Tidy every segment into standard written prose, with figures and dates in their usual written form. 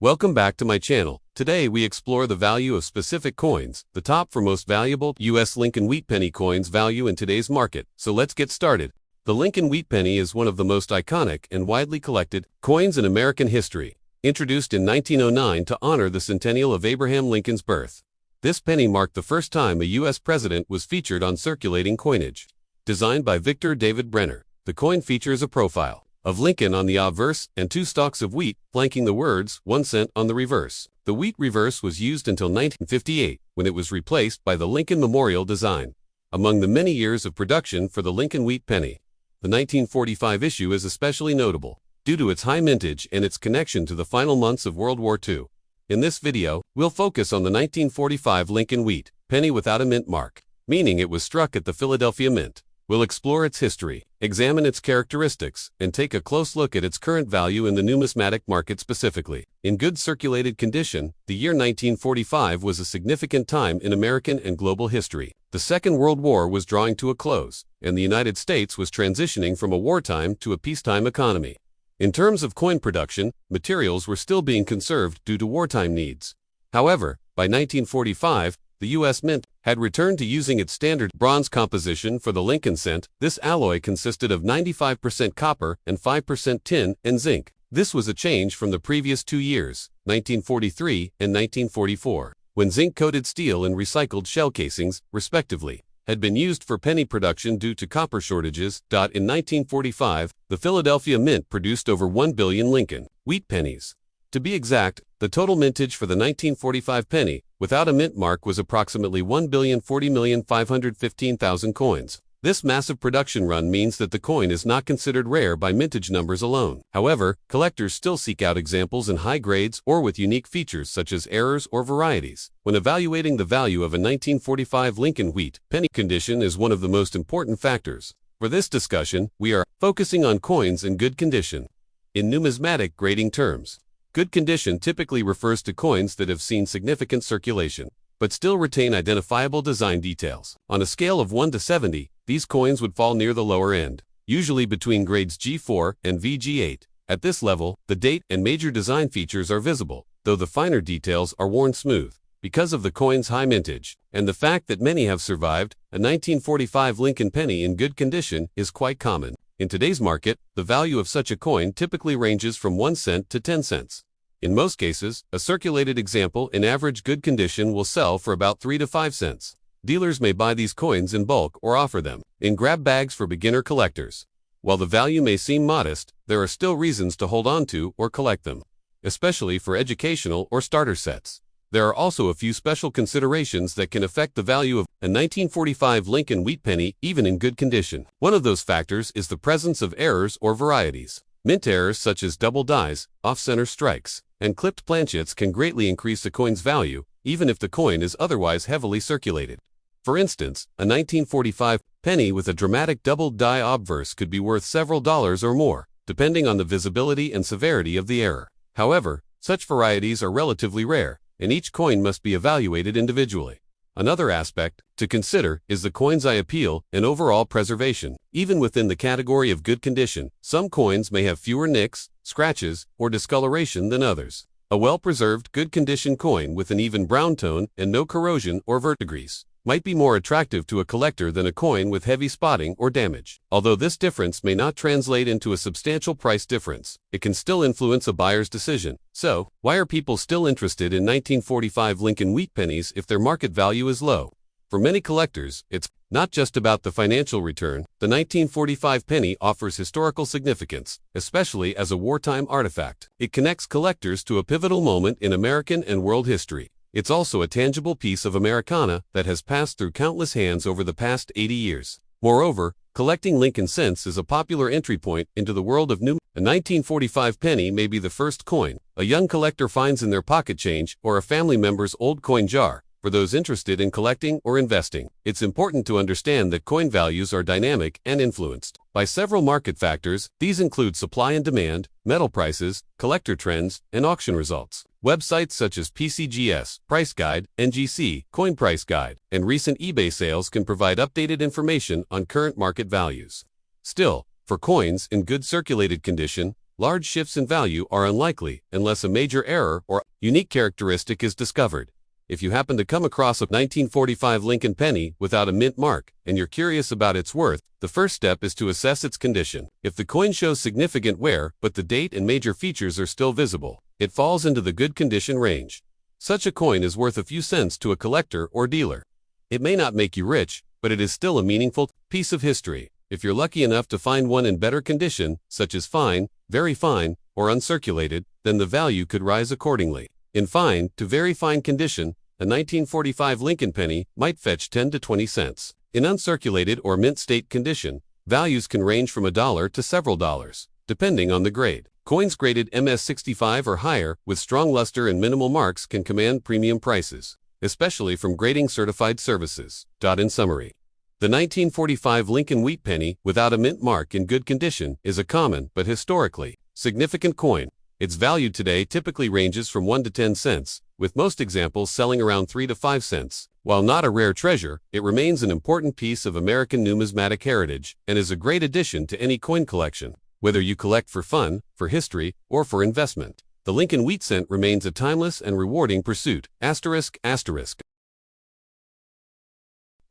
Welcome back to my channel. Today we explore the value of specific coins, the top for most valuable U.S. Lincoln Wheat Penny coins value in today's market. So let's get started. The Lincoln Wheat Penny is one of the most iconic and widely collected coins in American history. Introduced in 1909 to honor the centennial of Abraham Lincoln's birth, this penny marked the first time a U.S. president was featured on circulating coinage. Designed by Victor David Brenner, the coin features a profile of Lincoln on the obverse and two stalks of wheat flanking the words 1 cent on the reverse. The wheat reverse was used until 1958, when it was replaced by the Lincoln Memorial design. Among the many years of production for the Lincoln Wheat Penny, the 1945 issue is especially notable due to its high mintage and its connection to the final months of World War II. In this video, we'll focus on the 1945 Lincoln Wheat Penny without a mint mark, meaning it was struck at the Philadelphia Mint. We'll explore its history, examine its characteristics, and take a close look at its current value in the numismatic market specifically. In good circulated condition, the year 1945 was a significant time in American and global history. The Second World War was drawing to a close, and the United States was transitioning from a wartime to a peacetime economy. In terms of coin production, materials were still being conserved due to wartime needs. However, by 1945, the U.S. Mint had returned to using its standard bronze composition for the Lincoln cent. This alloy consisted of 95% copper and 5% tin and zinc. This was a change from the previous 2 years, 1943 and 1944, when zinc-coated steel and recycled shell casings, respectively, had been used for penny production due to copper shortages. In 1945, the Philadelphia Mint produced over 1 billion Lincoln Wheat Pennies. To be exact, the total mintage for the 1945 penny, without a mint mark, was approximately 1,040,515,000 coins. This massive production run means that the coin is not considered rare by mintage numbers alone. However, collectors still seek out examples in high grades or with unique features such as errors or varieties. When evaluating the value of a 1945 Lincoln Wheat Penny, condition is one of the most important factors. For this discussion, we are focusing on coins in good condition. In numismatic grading terms, good condition typically refers to coins that have seen significant circulation, but still retain identifiable design details. On a scale of 1 to 70, these coins would fall near the lower end, usually between grades G4 and VG8. At this level, the date and major design features are visible, though the finer details are worn smooth. Because of the coin's high mintage, and the fact that many have survived, a 1945 Lincoln penny in good condition is quite common. In today's market, the value of such a coin typically ranges from 1 cent to 10 cents. In most cases, a circulated example in average good condition will sell for about 3 to 5 cents. Dealers may buy these coins in bulk or offer them in grab bags for beginner collectors. While the value may seem modest, there are still reasons to hold on to or collect them, especially for educational or starter sets. There are also a few special considerations that can affect the value of a 1945 Lincoln Wheat Penny even in good condition. One of those factors is the presence of errors or varieties. Mint errors such as double dies, off-center strikes, and clipped planchets can greatly increase a coin's value, even if the coin is otherwise heavily circulated. For instance, a 1945 penny with a dramatic double die obverse could be worth several dollars or more, depending on the visibility and severity of the error. However, such varieties are relatively rare, and each coin must be evaluated individually. Another aspect to consider is the coin's eye appeal and overall preservation. Even within the category of good condition, some coins may have fewer nicks, scratches, or discoloration than others. A well-preserved, good-condition coin with an even brown tone and no corrosion or verdigris might be more attractive to a collector than a coin with heavy spotting or damage. Although this difference may not translate into a substantial price difference, it can still influence a buyer's decision. So, why are people still interested in 1945 Lincoln Wheat Pennies if their market value is low? For many collectors, it's not just about the financial return. The 1945 penny offers historical significance, especially as a wartime artifact. It connects collectors to a pivotal moment in American and world history. It's also a tangible piece of Americana that has passed through countless hands over the past 80 years. Moreover, collecting Lincoln cents is a popular entry point into the world of new. A 1945 penny may be the first coin a young collector finds in their pocket change or a family member's old coin jar. For those interested in collecting or investing, it's important to understand that coin values are dynamic and influenced by several market factors. These include supply and demand, metal prices, collector trends, and auction results. Websites such as PCGS, Price Guide, NGC, Coin Price Guide, and recent eBay sales can provide updated information on current market values. Still, for coins in good circulated condition, large shifts in value are unlikely unless a major error or unique characteristic is discovered. If you happen to come across a 1945 Lincoln penny without a mint mark and you're curious about its worth, the first step is to assess its condition. If the coin shows significant wear but the date and major features are still visible, it falls into the good condition range. Such a coin is worth a few cents to a collector or dealer. It may not make you rich, but it is still a meaningful piece of history. If you're lucky enough to find one in better condition, such as fine, very fine, or uncirculated, then the value could rise accordingly. In fine to very fine condition, a 1945 Lincoln penny might fetch 10 to 20 cents. In uncirculated or mint state condition, values can range from $1 to several dollars, depending on the grade. Coins graded MS65 or higher with strong luster and minimal marks can command premium prices, especially from grading certified services. In summary, the 1945 Lincoln wheat penny without a mint mark in good condition is a common but historically significant coin. Its value today typically ranges from 1 to 10 cents, with most examples selling around 3 to 5 cents. While not a rare treasure, it remains an important piece of American numismatic heritage and is a great addition to any coin collection. Whether you collect for fun, for history, or for investment, the Lincoln wheat cent remains a timeless and rewarding pursuit. ****.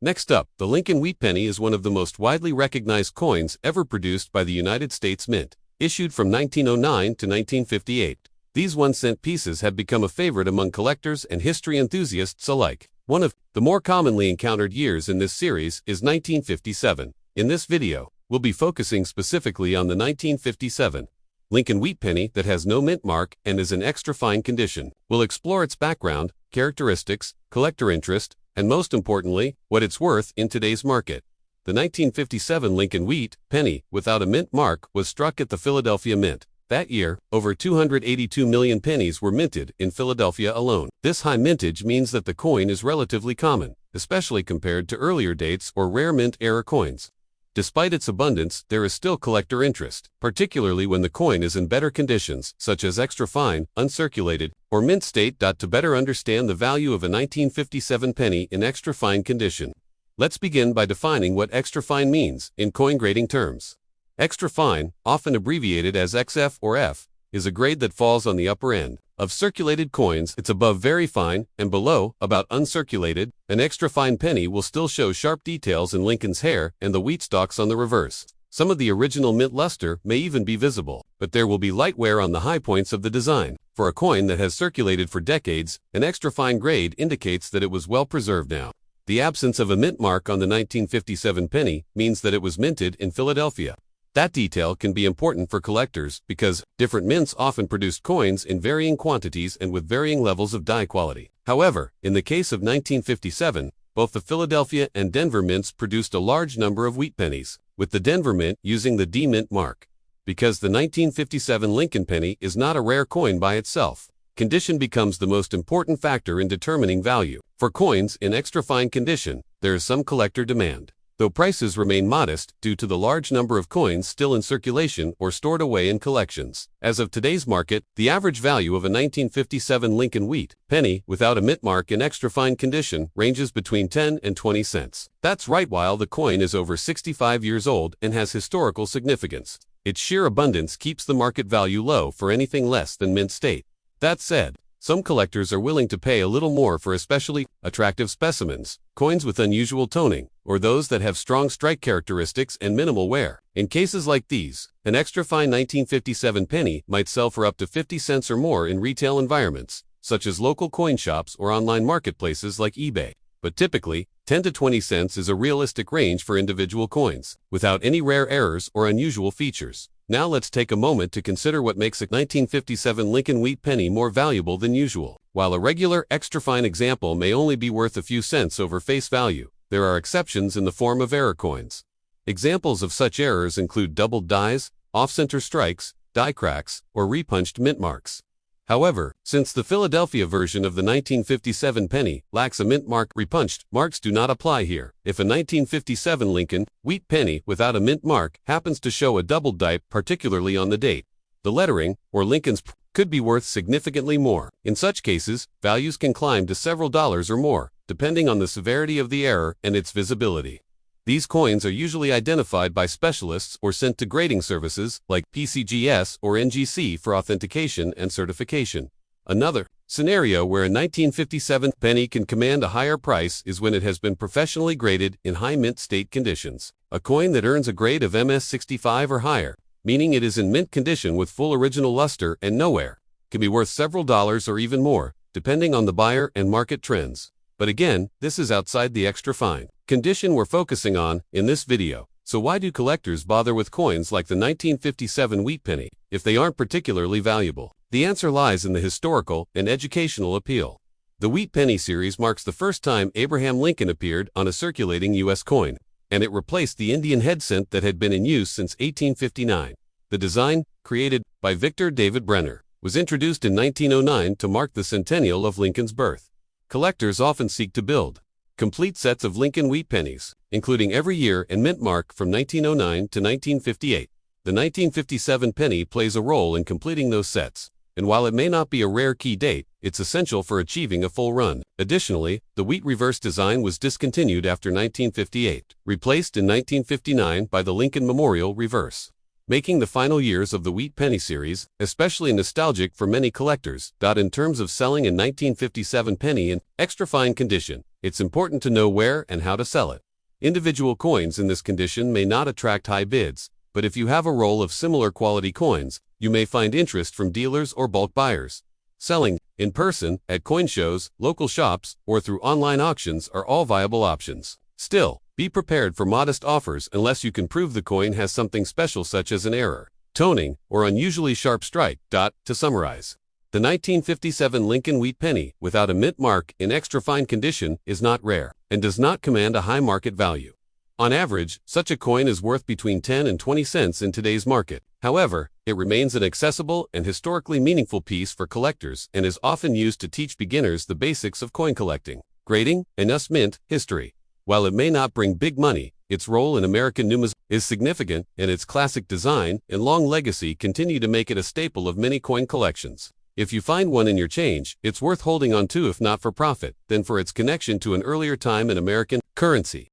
Next up, the Lincoln wheat penny is one of the most widely recognized coins ever produced by the United States Mint. Issued from 1909 to 1958, these 1-cent pieces have become a favorite among collectors and history enthusiasts alike. One of the more commonly encountered years in this series is 1957. In this video, we'll be focusing specifically on the 1957 Lincoln wheat penny that has no mint mark and is in extra fine condition. We'll explore its background, characteristics, collector interest, and most importantly, what it's worth in today's market. The 1957 Lincoln wheat penny without a mint mark was struck at the Philadelphia Mint. That year, over 282 million pennies were minted in Philadelphia alone. This high mintage means that the coin is relatively common, especially compared to earlier dates or rare mint-era coins. Despite its abundance, there is still collector interest, particularly when the coin is in better conditions, such as extra fine, uncirculated, or mint state. To better understand the value of a 1957 penny in extra fine condition, let's begin by defining what extra fine means in coin grading terms. Extra fine, often abbreviated as XF or F, is a grade that falls on the upper end of circulated coins. It's above very fine and below about uncirculated. An extra fine penny will still show sharp details in Lincoln's hair and the wheat stalks on the reverse. Some of the original mint luster may even be visible, but there will be light wear on the high points of the design. For a coin that has circulated for decades, an extra fine grade indicates that it was well preserved now. The absence of a mint mark on the 1957 penny means that it was minted in Philadelphia. That detail can be important for collectors because different mints often produced coins in varying quantities and with varying levels of die quality. However, in the case of 1957, both the Philadelphia and Denver mints produced a large number of wheat pennies, with the Denver mint using the D mint mark. Because the 1957 Lincoln penny is not a rare coin by itself, condition becomes the most important factor in determining value. For coins in extra fine condition, there is some collector demand, though prices remain modest due to the large number of coins still in circulation or stored away in collections. As of today's market, the average value of a 1957 Lincoln wheat penny without a mint mark in extra fine condition ranges between 10 and 20 cents. That's right, while the coin is over 65 years old and has historical significance. Its sheer abundance keeps the market value low for anything less than mint state. That said, some collectors are willing to pay a little more for especially attractive specimens, coins with unusual toning, or those that have strong strike characteristics and minimal wear. In cases like these, an extra fine 1957 penny might sell for up to 50 cents or more in retail environments, such as local coin shops or online marketplaces like eBay. But typically, 10 to 20 cents is a realistic range for individual coins, without any rare errors or unusual features. Now let's take a moment to consider what makes a 1957 Lincoln wheat penny more valuable than usual. While a regular extra fine example may only be worth a few cents over face value, there are exceptions in the form of error coins. Examples of such errors include doubled dies, off-center strikes, die cracks, or repunched mint marks. However, since the Philadelphia version of the 1957 penny lacks a mint mark, repunched marks do not apply here. If a 1957 Lincoln wheat penny without a mint mark happens to show a doubled die, particularly on the date, the lettering, or Lincoln's P, could be worth significantly more. In such cases, values can climb to several dollars or more, depending on the severity of the error and its visibility. These coins are usually identified by specialists or sent to grading services like PCGS or NGC for authentication and certification. Another scenario where a 1957 penny can command a higher price is when it has been professionally graded in high mint state conditions. A coin that earns a grade of MS65 or higher, meaning it is in mint condition with full original luster and no wear, can be worth several dollars or even more, depending on the buyer and market trends. But again, this is outside the extra fine condition we're focusing on in this video. So why do collectors bother with coins like the 1957 wheat penny if they aren't particularly valuable? The answer lies in the historical and educational appeal. The wheat penny series marks the first time Abraham Lincoln appeared on a circulating U.S. coin, and it replaced the Indian head cent that had been in use since 1859. The design, created by Victor David Brenner, was introduced in 1909 to mark the centennial of Lincoln's birth. Collectors often seek to build complete sets of Lincoln wheat pennies, including every year and mint mark from 1909 to 1958. The 1957 penny plays a role in completing those sets, and while it may not be a rare key date, it's essential for achieving a full run. Additionally, the wheat reverse design was discontinued after 1958, replaced in 1959 by the Lincoln Memorial reverse, making the final years of the wheat penny series especially nostalgic for many collectors. In terms of selling a 1957 penny in extra fine condition, it's important to know where and how to sell it. Individual coins in this condition may not attract high bids, but if you have a roll of similar quality coins, you may find interest from dealers or bulk buyers. Selling in person, at coin shows, local shops, or through online auctions are all viable options. Still, be prepared for modest offers unless you can prove the coin has something special such as an error, toning, or unusually sharp strike. To summarize, the 1957 Lincoln wheat penny without a mint mark in extra fine condition is not rare and does not command a high market value. On average, such a coin is worth between 10 and 20 cents in today's market. However, it remains an accessible and historically meaningful piece for collectors and is often used to teach beginners the basics of coin collecting, grading, and thus mint history. While it may not bring big money, its role in American numismatics is significant, and its classic design and long legacy continue to make it a staple of many coin collections. If you find one in your change, it's worth holding on to, if not for profit, then for its connection to an earlier time in American currency.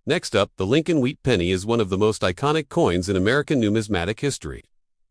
Next up, the Lincoln wheat penny is one of the most iconic coins in American numismatic history.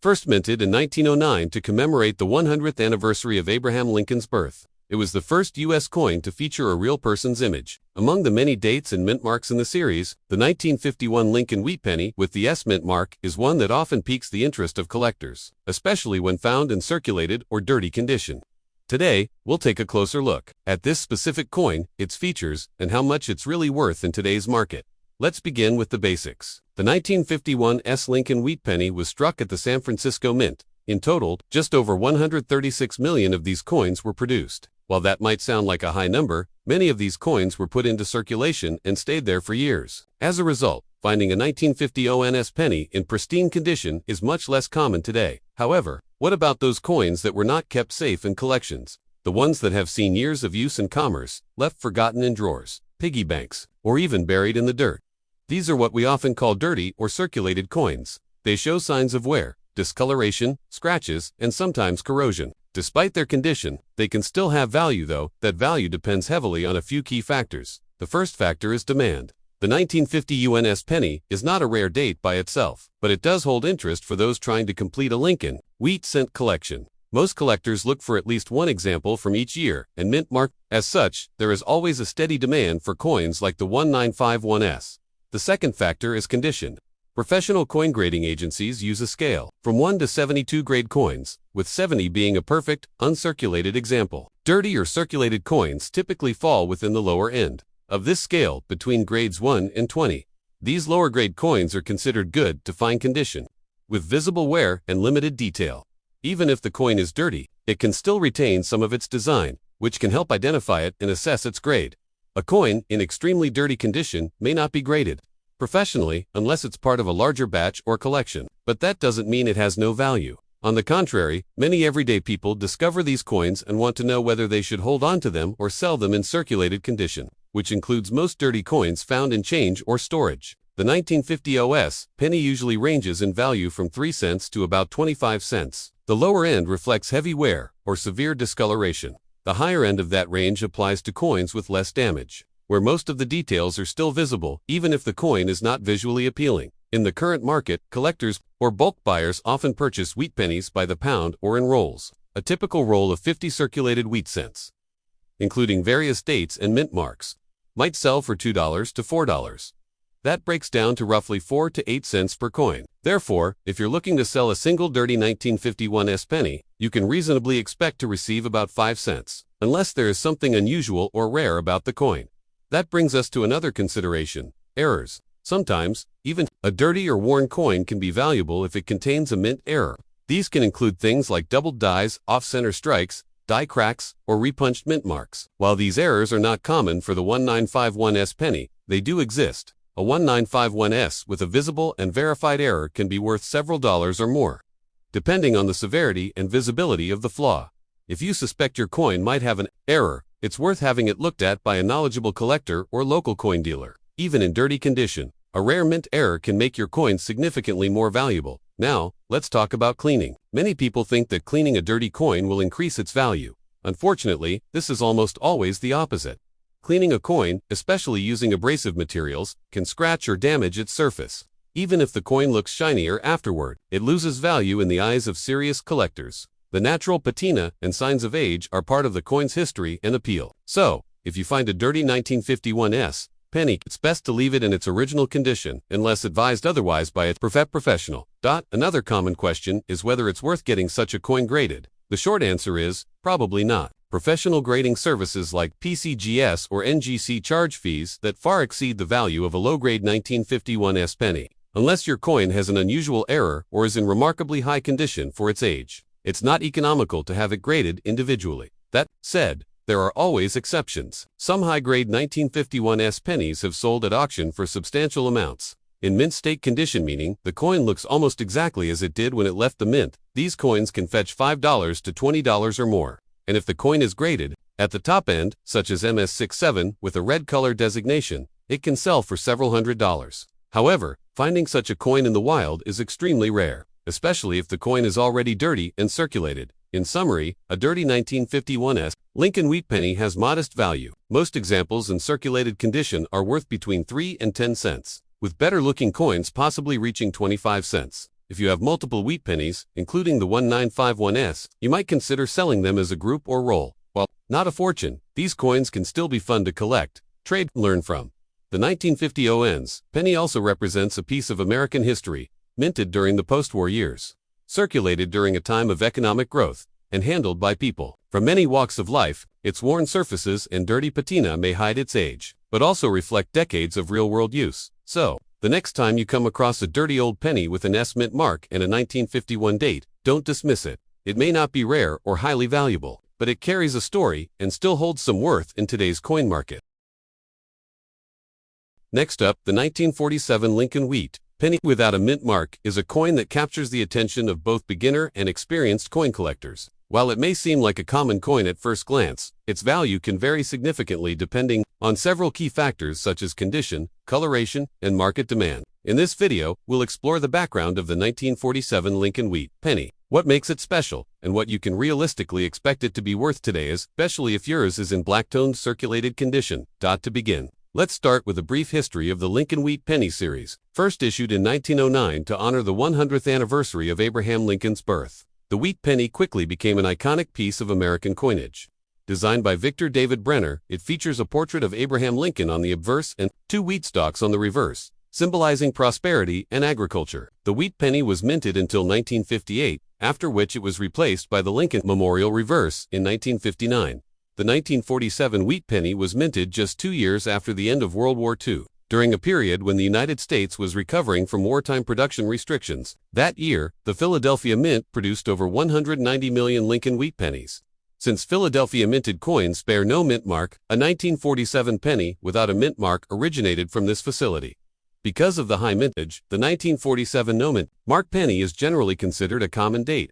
First minted in 1909 to commemorate the 100th anniversary of Abraham Lincoln's birth, it was the first U.S. coin to feature a real person's image. Among the many dates and mint marks in the series, the 1951 Lincoln wheat penny with the S mint mark is one that often piques the interest of collectors, especially when found in circulated or dirty condition. Today, we'll take a closer look at this specific coin, its features, and how much it's really worth in today's market. Let's begin with the basics. The 1951 S Lincoln wheat penny was struck at the San Francisco Mint. In total, just over 136 million of these coins were produced. While that might sound like a high number, many of these coins were put into circulation and stayed there for years. As a result, finding a 1950 ONS penny in pristine condition is much less common today. However, what about those coins that were not kept safe in collections? The ones that have seen years of use in commerce, left forgotten in drawers, piggy banks, or even buried in the dirt. These are what we often call dirty or circulated coins. They show signs of wear, discoloration, scratches, and sometimes corrosion. Despite their condition, they can still have value, though. That value depends heavily on a few key factors. The first factor is demand. The 1950 UNS penny is not a rare date by itself, but it does hold interest for those trying to complete a Lincoln wheat cent collection. Most collectors look for at least one example from each year and mint mark. As such, there is always a steady demand for coins like the 1951S. The second factor is condition. Professional coin grading agencies use a scale from 1 to 72 grade coins, with 70 being a perfect, uncirculated example. Dirty or circulated coins typically fall within the lower end of this scale, between grades 1 and 20. These lower grade coins are considered good to fine condition, with visible wear and limited detail. Even if the coin is dirty, it can still retain some of its design, which can help identify it and assess its grade. A coin in extremely dirty condition may not be graded professionally unless it's part of a larger batch or collection, but that doesn't mean it has no value. On the contrary, many everyday people discover these coins and want to know whether they should hold on to them or sell them in circulated condition, which includes most dirty coins found in change or storage. The 1950 OS penny usually ranges in value from 3 cents to about 25 cents. The lower end reflects heavy wear or severe discoloration. The higher end of that range applies to coins with less damage. where most of the details are still visible, even if the coin is not visually appealing. In the current market, collectors or bulk buyers often purchase wheat pennies by the pound or in rolls. A typical roll of 50 circulated wheat cents, including various dates and mint marks, might sell for $2 to $4. That breaks down to roughly 4 to 8 cents per coin. Therefore, if you're looking to sell a single dirty 1951 penny, you can reasonably expect to receive about 5 cents, unless there is something unusual or rare about the coin. That brings us to another consideration: errors. Sometimes, even a dirty or worn coin can be valuable if it contains a mint error. These can include things like doubled dies, off-center strikes, die cracks, or repunched mint marks. While these errors are not common for the 1951 penny, they do exist. A 1951 with a visible and verified error can be worth several dollars or more, depending on the severity and visibility of the flaw. If you suspect your coin might have an error, it's worth having it looked at by a knowledgeable collector or local coin dealer. Even in dirty condition, a rare mint error can make your coin significantly more valuable. Now, let's talk about cleaning. Many people think that cleaning a dirty coin will increase its value. Unfortunately, this is almost always the opposite. Cleaning a coin, especially using abrasive materials, can scratch or damage its surface. Even if the coin looks shinier afterward, it loses value in the eyes of serious collectors. The natural patina and signs of age are part of the coin's history and appeal. So, if you find a dirty 1951 penny, it's best to leave it in its original condition, unless advised otherwise by a professional. Another common question is whether it's worth getting such a coin graded. The short answer is, probably not. Professional grading services like PCGS or NGC charge fees that far exceed the value of a low-grade 1951 penny. Unless your coin has an unusual error or is in remarkably high condition for its age, it's not economical to have it graded individually. That said, there are always exceptions. Some high-grade 1951 pennies have sold at auction for substantial amounts. In mint state condition, meaning the coin looks almost exactly as it did when it left the mint, these coins can fetch $5 to $20 or more. And if the coin is graded at the top end, such as MS67 with a red color designation, it can sell for several $100s. However, finding such a coin in the wild is extremely rare, especially if the coin is already dirty and circulated. In summary, a dirty 1951 Lincoln wheat penny has modest value. Most examples in circulated condition are worth between 3 and 10 cents, with better-looking coins possibly reaching 25 cents. If you have multiple wheat pennies, including the 1951 you might consider selling them as a group or roll. While not a fortune, these coins can still be fun to collect, trade, and learn from. The 1950 penny also represents a piece of American history, minted during the post-war years, circulated during a time of economic growth, and handled by people from many walks of life. Its worn surfaces and dirty patina may hide its age, but also reflect decades of real-world use. So, the next time you come across a dirty old penny with an mint mark and a 1951 date, don't dismiss it. It may not be rare or highly valuable, but it carries a story and still holds some worth in today's coin market. Next up, the 1947 Lincoln wheat penny without a mint mark is a coin that captures the attention of both beginner and experienced coin collectors. While it may seem like a common coin at first glance, its value can vary significantly depending on several key factors such as condition, coloration, and market demand. In this video, we'll explore the background of the 1947 Lincoln wheat penny, what makes it special, and what you can realistically expect it to be worth today, especially if yours is in black-toned circulated condition. To begin, let's start with a brief history of the Lincoln wheat penny series, first issued in 1909 to honor the 100th anniversary of Abraham Lincoln's birth. The wheat penny quickly became an iconic piece of American coinage. Designed by Victor David Brenner, it features a portrait of Abraham Lincoln on the obverse and 2 wheat stalks on the reverse, symbolizing prosperity and agriculture. The wheat penny was minted until 1958, after which it was replaced by the Lincoln Memorial reverse in 1959. The 1947 wheat penny was minted just 2 years after the end of World War II, during a period when the United States was recovering from wartime production restrictions. That year, the Philadelphia Mint produced over 190 million Lincoln wheat pennies. Since Philadelphia minted coins bear no mint mark, a 1947 penny without a mint mark originated from this facility. Because of the high mintage, the 1947 no-mint mark penny is generally considered a common date.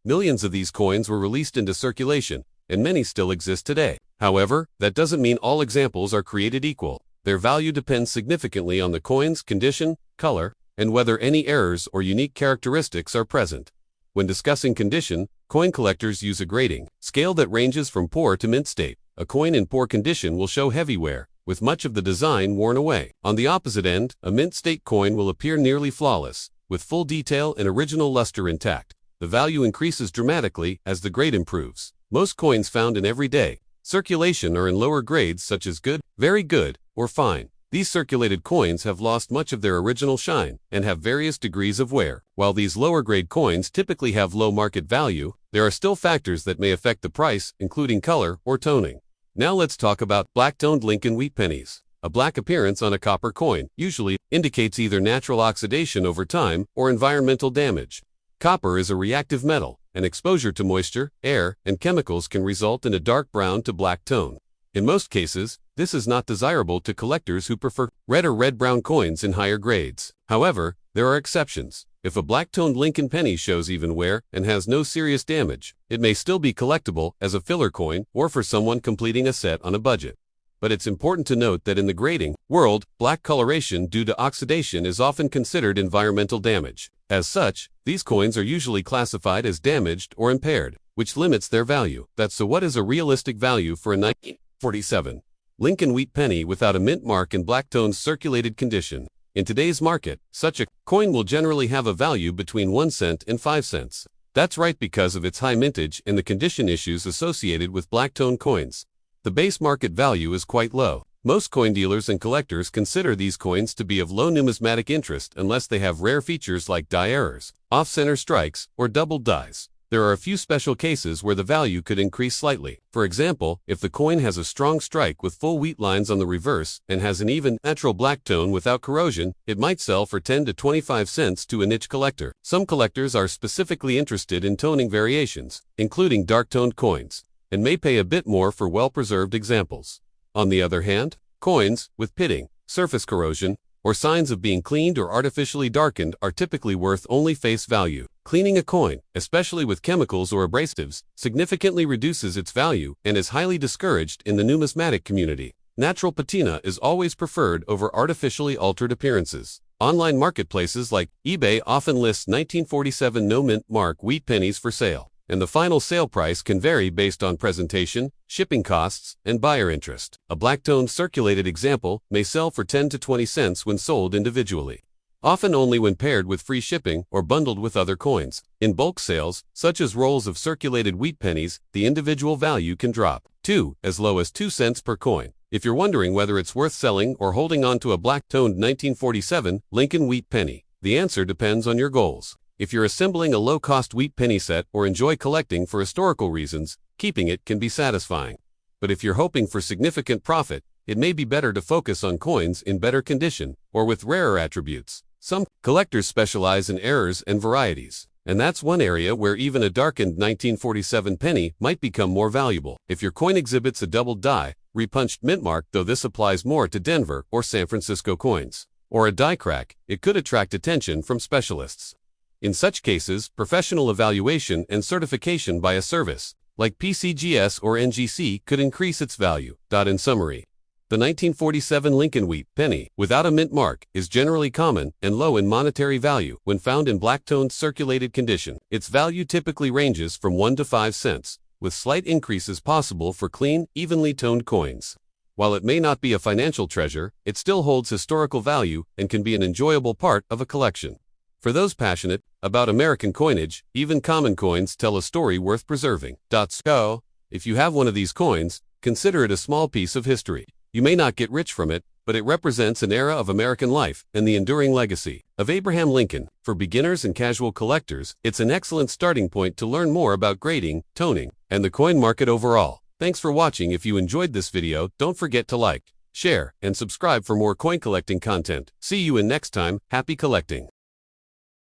Millions of these coins were released into circulation, and many still exist today. However, that doesn't mean all examples are created equal. Their value depends significantly on the coin's condition, color, and whether any errors or unique characteristics are present. When discussing condition, coin collectors use a grading scale that ranges from poor to mint state. A coin in poor condition will show heavy wear, with much of the design worn away. On the opposite end, a mint state coin will appear nearly flawless, with full detail and original luster intact. The value increases dramatically as the grade improves. Most coins found in everyday circulation are in lower grades such as good, very good, or fine. These circulated coins have lost much of their original shine and have various degrees of wear. While these lower grade coins typically have low market value, there are still factors that may affect the price, including color or toning. Now let's talk about black-toned Lincoln wheat pennies. A black appearance on a copper coin usually indicates either natural oxidation over time or environmental damage. Copper is a reactive metal, and exposure to moisture, air, and chemicals can result in a dark brown to black tone. In most cases, this is not desirable to collectors who prefer red or red-brown coins in higher grades. However, there are exceptions. If a black-toned Lincoln penny shows even wear and has no serious damage, it may still be collectible as a filler coin or for someone completing a set on a budget. But it's important to note that in the grading world, black coloration due to oxidation is often considered environmental damage. As such, these coins are usually classified as damaged or impaired, which limits their value. So what is a realistic value for a 1947 Lincoln wheat penny without a mint mark in black-toned circulated condition? In today's market, such a coin will generally have a value between 1 cent and 5 cents. That's right because of its high mintage and the condition issues associated with black-toned coins. The base market value is quite low. Most coin dealers and collectors consider these coins to be of low numismatic interest unless they have rare features like die errors, off-center strikes, or doubled dies. There are a few special cases where the value could increase slightly. For example, if the coin has a strong strike with full wheat lines on the reverse and has an even, natural black tone without corrosion, it might sell for 10 to 25 cents to a niche collector. Some collectors are specifically interested in toning variations, including dark-toned coins, and may pay a bit more for well-preserved examples. On the other hand, coins with pitting, surface corrosion, or signs of being cleaned or artificially darkened are typically worth only face value. Cleaning a coin, especially with chemicals or abrasives, significantly reduces its value and is highly discouraged in the numismatic community. Natural patina is always preferred over artificially altered appearances. Online marketplaces like eBay often list 1947 no-mint mark wheat pennies for sale, and the final sale price can vary based on presentation, shipping costs, and buyer interest. A black-toned circulated example may sell for 10 to 20 cents when sold individually, often only when paired with free shipping or bundled with other coins. In bulk sales, such as rolls of circulated wheat pennies, the individual value can drop to as low as 2 cents per coin. If you're wondering whether it's worth selling or holding on to a black-toned 1947 Lincoln wheat penny, the answer depends on your goals. If you're assembling a low-cost wheat penny set or enjoy collecting for historical reasons, keeping it can be satisfying. But if you're hoping for significant profit, it may be better to focus on coins in better condition or with rarer attributes. Some collectors specialize in errors and varieties, and that's one area where even a darkened 1947 penny might become more valuable. If your coin exhibits a doubled die, repunched mint mark, though this applies more to Denver or San Francisco coins, or a die crack, it could attract attention from specialists. In such cases, professional evaluation and certification by a service, like PCGS or NGC, could increase its value. In summary, the 1947 Lincoln wheat penny, without a mint mark, is generally common and low in monetary value when found in black-toned circulated condition. Its value typically ranges from 1 to 5 cents, with slight increases possible for clean, evenly toned coins. While it may not be a financial treasure, it still holds historical value and can be an enjoyable part of a collection. For those passionate about American coinage, even common coins tell a story worth preserving. So, if you have one of these coins, consider it a small piece of history. You may not get rich from it, but it represents an era of American life and the enduring legacy of Abraham Lincoln. For beginners and casual collectors, it's an excellent starting point to learn more about grading, toning, and the coin market overall. Thanks for watching. If you enjoyed this video, don't forget to like, share, and subscribe for more coin collecting content. See you in next time. Happy collecting!